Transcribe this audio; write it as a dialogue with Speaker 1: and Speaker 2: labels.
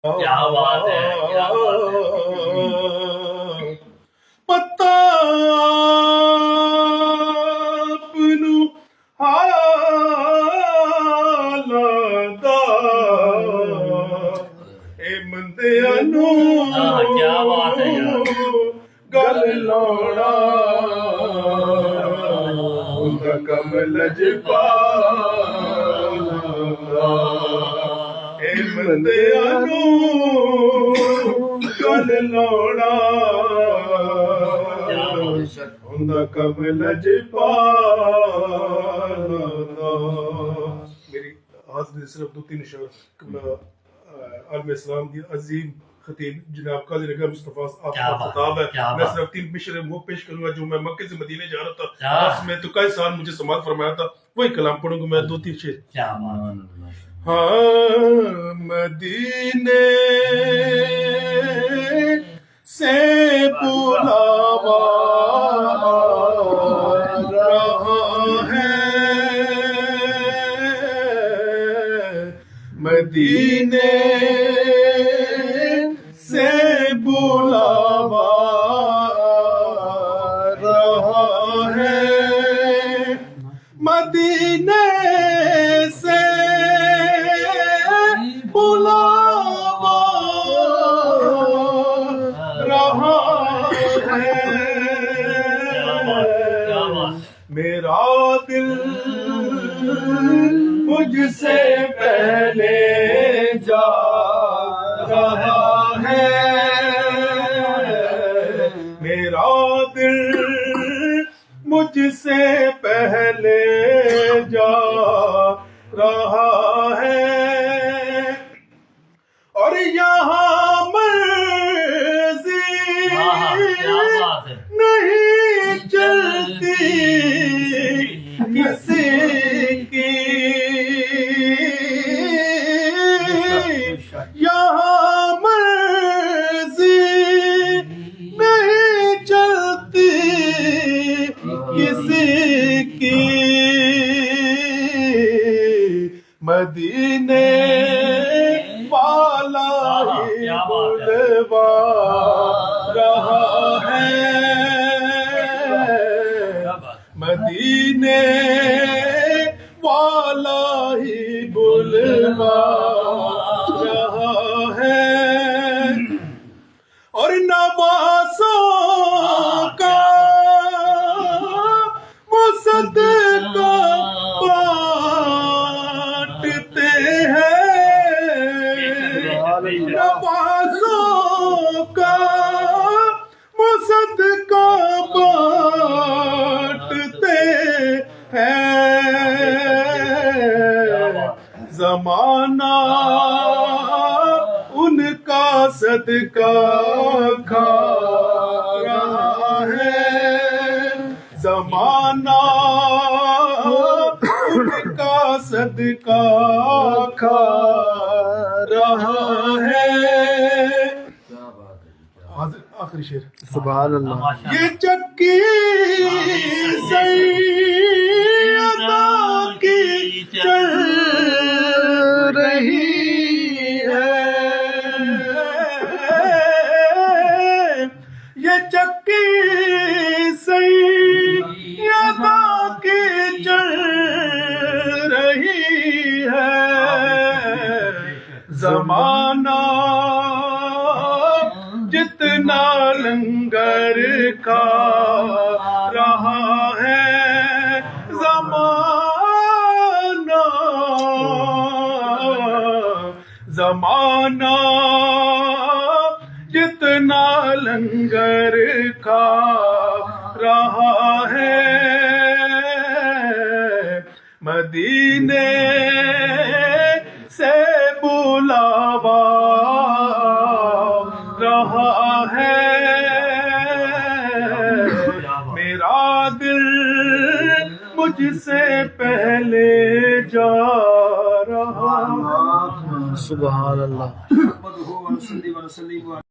Speaker 1: کیا بات ہے، کیا بات ہے۔
Speaker 2: پتا اپنو حالات دا اے بندیاں نو
Speaker 1: کیا بات ہے یار۔
Speaker 2: گل لوڑا اوندا کم لجپالا اے بندیاں نو گل لوڑا اوندا کم لجپالا۔ میری حاضر صرف دو تین شعر عالم اسلام کی عظیم خطیب جناب قاضی نگر مصطفیٰ آپ کا خطاب ہے۔ میں صرف 3 مشر وہ پیش کروں گا جو میں مکے سے مدینے جا رہا تھا، اس میں تو کئی سال مجھے سماعت فرمایا تھا، وہی کلام پڑھوں گا میں 2-3 شعر۔ ہاں مدینے سے بلاوا رہا ہے، مدینے سے بلاوا رہا ہے، مدینے سے بلاوا رہا ہے، میرا دل مجھ سے پہلے جا رہا ہے، میرا دل مجھ سے پہلے جا رہا ہے، اور یہاں مرضی نہیں چلتی کسی کی، یہاں مرضی نہیں چلتی کسی کی، مدینے والا ہی بلوا رہا ہے، مدینے والا ہی بلوا رہا ہے، اور نوازوں کا وہ صدقہ بانٹتے ہیں، نوازوں کا وہ صدقہ بانٹتے ہیں، زمانہ ان کا صدقہ کھا رہا ہے، زمانہ ان کا صدقہ کھا رہا ہے۔ آخری شعر
Speaker 3: سبحان اللہ۔
Speaker 2: یہ چکی سیدہ کی چل رہی ہے، یہ چکی سیدہ کی چل رہی ہے، زمانہ جتنا لنگر کھا رہا ہے، زمانہ جتنا لنگر کھا رہا ہے، مدینے سے بلاوا رہا ہے، میرا دل مجھ سے پہلے جا رہا۔
Speaker 3: سبحان اللہ۔